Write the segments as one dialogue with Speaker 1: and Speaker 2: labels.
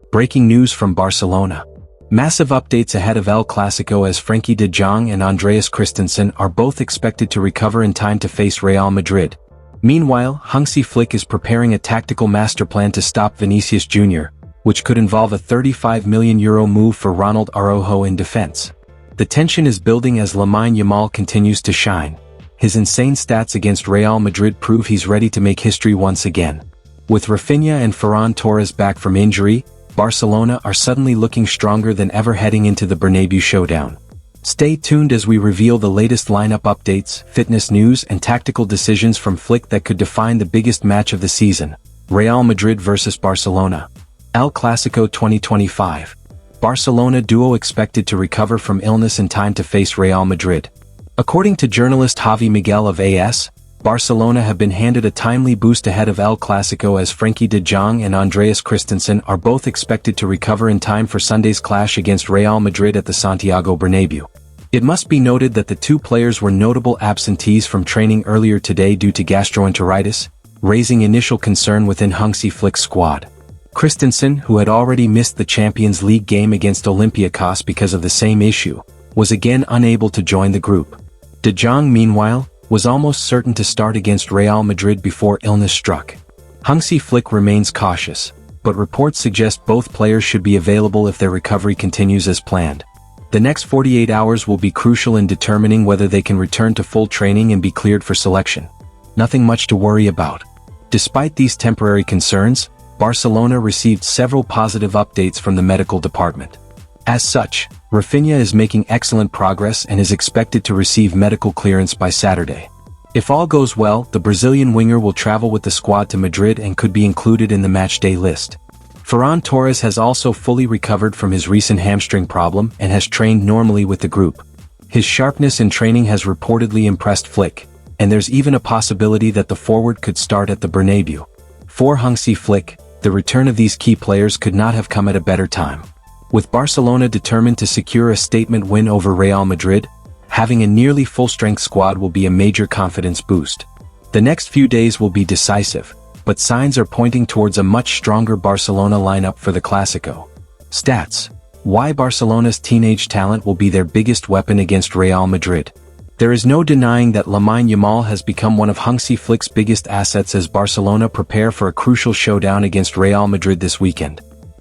Speaker 1: Breaking news from Barcelona. Massive updates ahead of El Clásico as Frenkie de Jong and Andreas Christensen are both expected to recover in time to face Real Madrid. Meanwhile, Hansi Flick is preparing a tactical master plan to stop Vinicius Jr., which could involve a €35 million move for Ronald Araujo in defense. The tension is building as Lamine Yamal continues to shine. His insane stats against Real Madrid prove he's ready to make history once again. With Rafinha and Ferran Torres back from injury, Barcelona are suddenly looking stronger than ever heading into the Bernabeu showdown. Stay tuned as we reveal the latest lineup updates, fitness news and tactical decisions from Flick that could define the biggest match of the season, Real Madrid vs Barcelona. El Clásico 2025. Barcelona duo expected to recover from illness in time to face Real Madrid. According to journalist Javi Miguel of AS, Barcelona have been handed a timely boost ahead of El Clásico as Frenkie de Jong and Andreas Christensen are both expected to recover in time for Sunday's clash against Real Madrid at the Santiago Bernabeu. It must be noted that the two players were notable absentees from training earlier today due to gastroenteritis, raising initial concern within Hansi Flick's squad. Christensen, who had already missed the Champions League game against Olympiacos because of the same issue, was again unable to join the group. De Jong, meanwhile, was almost certain to start against Real Madrid before illness struck. Hansi Flick remains cautious, but reports suggest both players should be available if their recovery continues as planned. The next 48 hours will be crucial in determining whether they can return to full training and be cleared for selection. Nothing much to worry about. Despite these temporary concerns, Barcelona received several positive updates from the medical department. As such, Rafinha is making excellent progress and is expected to receive medical clearance by Saturday. If all goes well, the Brazilian winger will travel with the squad to Madrid and could be included in the matchday list. Ferran Torres has also fully recovered from his recent hamstring problem and has trained normally with the group. His sharpness in training has reportedly impressed Flick, and there's even a possibility that the forward could start at the Bernabeu. For Hansi Flick, the return of these key players could not have come at a better time. With Barcelona determined to secure a statement win over Real Madrid, having a nearly full-strength squad will be a major confidence boost. The next few days will be decisive, but signs are pointing towards a much stronger Barcelona lineup for the Clásico. Stats. Why Barcelona's teenage talent will be their biggest weapon against Real Madrid. There is no denying that Lamine Yamal has become one of Hansi Flick's biggest assets as Barcelona prepare for a crucial showdown against Real Madrid this weekend.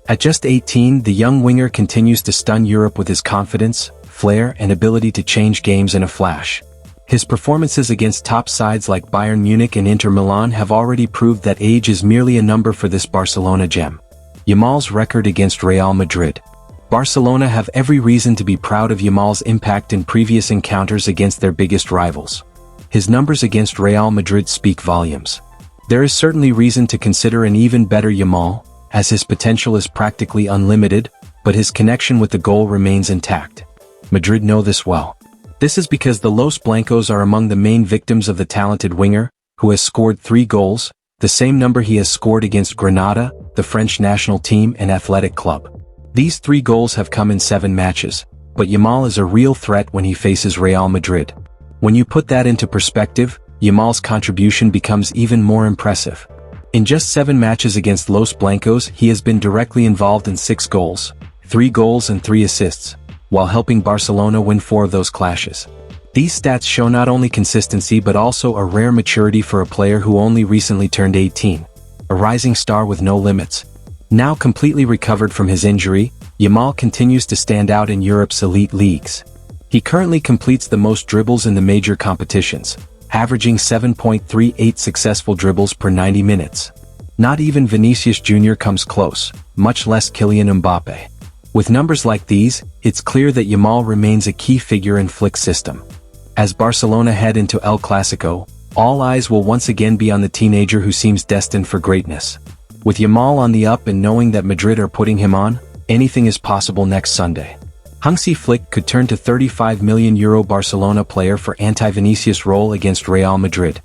Speaker 1: At just 18, the young winger continues to stun Europe with his confidence, flair and ability to change games in a flash. His performances against top sides like Bayern Munich and Inter Milan have already proved that age is merely a number for this Barcelona gem. Yamal's record against Real Madrid. Barcelona have every reason to be proud of Yamal's impact in previous encounters against their biggest rivals. His numbers against Real Madrid speak volumes. There is certainly reason to consider an even better Yamal, as his potential is practically unlimited, but his connection with the goal remains intact. Madrid know this well. This is because the Los Blancos are among the main victims of the talented winger, who has scored 3 goals, the same number he has scored against Granada, the French national team and athletic club. These 3 goals have come in 7 matches, but Yamal is a real threat when he faces Real Madrid. When you put that into perspective, Yamal's contribution becomes even more impressive. In just 7 matches against Los Blancos, he has been directly involved in 6 goals, 3 goals and 3 assists, while helping Barcelona win 4 of those clashes. These stats show not only consistency but also a rare maturity for a player who only recently turned 18. A rising star with no limits. Now completely recovered from his injury, Yamal continues to stand out in Europe's elite leagues. He currently completes the most dribbles in the major competitions, averaging 7.38 successful dribbles per 90 minutes. Not even Vinicius Jr. comes close, much less Kylian Mbappe. With numbers like these, it's clear that Yamal remains a key figure in Flick's system. As Barcelona head into El Clásico, all eyes will once again be on the teenager who seems destined for greatness. With Yamal on the up and knowing that Madrid are putting him on, anything is possible next Sunday. Hansi Flick could turn to €35 million Barcelona player for anti-Vinicius role against Real Madrid.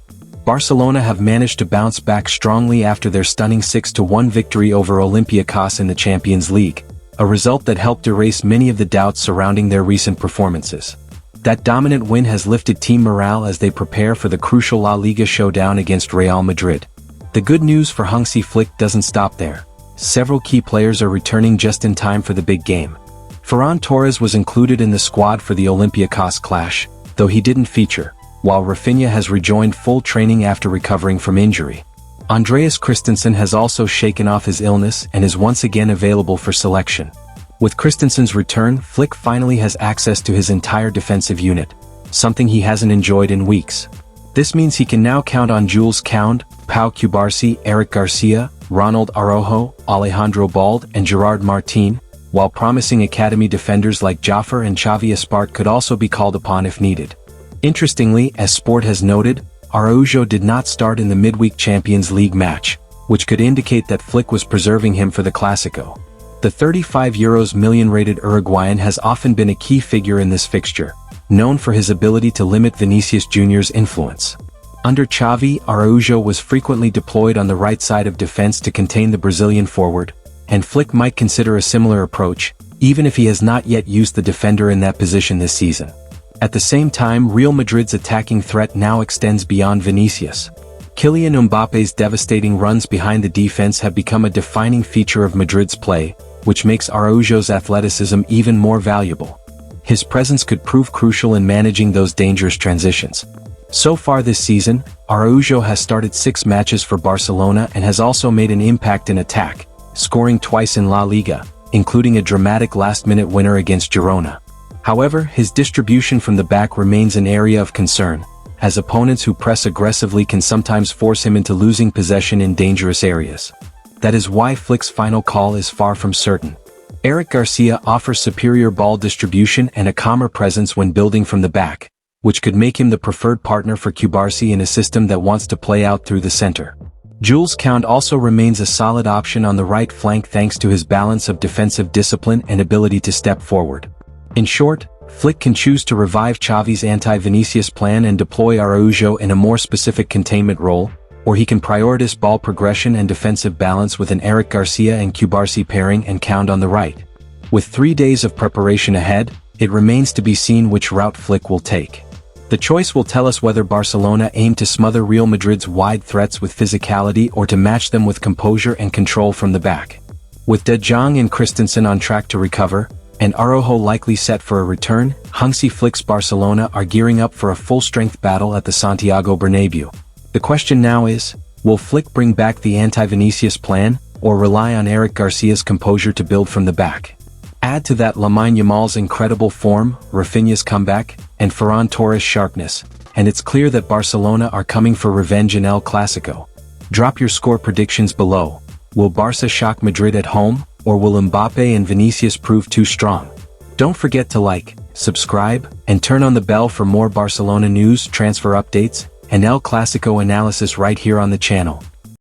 Speaker 1: Barcelona have managed to bounce back strongly after their stunning 6-1 victory over Olympiacos in the Champions League, a result that helped erase many of the doubts surrounding their recent performances. That dominant win has lifted team morale as they prepare for the crucial La Liga showdown against Real Madrid. The good news for Hansi Flick doesn't stop there. several key players are returning just in time for the big game. Ferran Torres was included in the squad for the Olympiacos clash, though he didn't feature, while Rafinha has rejoined full training after recovering from injury. Andreas Christensen has also shaken off his illness and is once again available for selection. With Christensen's return, Flick finally has access to his entire defensive unit, something he hasn't enjoyed in weeks. This means he can now count on Jules Koundé, Pau Cubarsí, Eric Garcia, Ronald Araujo, Alejandro Balde, and Gerard Martin, while promising academy defenders like Jaffer and Xavi Espart could also be called upon if needed. Interestingly, as Sport has noted, Araujo did not start in the midweek Champions League match, which could indicate that Flick was preserving him for the Clásico. The €35 million rated Uruguayan has often been a key figure in this fixture, known for his ability to limit Vinicius Jr.'s influence. Under Xavi, Araujo was frequently deployed on the right side of defense to contain the Brazilian forward, and Flick might consider a similar approach, even if he has not yet used the defender in that position this season. At the same time, Real Madrid's attacking threat now extends beyond Vinicius. Kylian Mbappe's devastating runs behind the defense have become a defining feature of Madrid's play, which makes Araujo's athleticism even more valuable. His presence could prove crucial in managing those dangerous transitions. So far this season, Araujo has started 6 matches for Barcelona and has also made an impact in attack, scoring twice in La Liga, including a dramatic last-minute winner against Girona. However, his distribution from the back remains an area of concern, as opponents who press aggressively can sometimes force him into losing possession in dangerous areas. That is why Flick's final call is far from certain. Eric Garcia offers superior ball distribution and a calmer presence when building from the back, which could make him the preferred partner for Cubarsí in a system that wants to play out through the center. Jules Koundé also remains a solid option on the right flank thanks to his balance of defensive discipline and ability to step forward. In short, Flick can choose to revive Xavi's anti-Vinicius plan and deploy Araujo in a more specific containment role, or he can prioritize ball progression and defensive balance with an Eric Garcia and Cubarsí pairing and Koundé on the right. With 3 days of preparation ahead, it remains to be seen which route Flick will take. The choice will tell us whether Barcelona aim to smother Real Madrid's wide threats with physicality or to match them with composure and control from the back. With De Jong and Christensen on track to recover, and Araujo likely set for a return, Hansi Flick's Barcelona are gearing up for a full-strength battle at the Santiago Bernabéu. The question now is, will Flick bring back the anti-Vinicius plan, or rely on Eric Garcia's composure to build from the back? Add to that Lamine Yamal's incredible form, Rafinha's comeback, and Ferran Torres' sharpness, and it's clear that Barcelona are coming for revenge in El Clásico. Drop your score predictions below. Will Barca shock Madrid at home, or will Mbappe and Vinicius prove too strong? Don't forget to like, subscribe, and turn on the bell for more Barcelona news, transfer updates, and El Clásico analysis right here on the channel.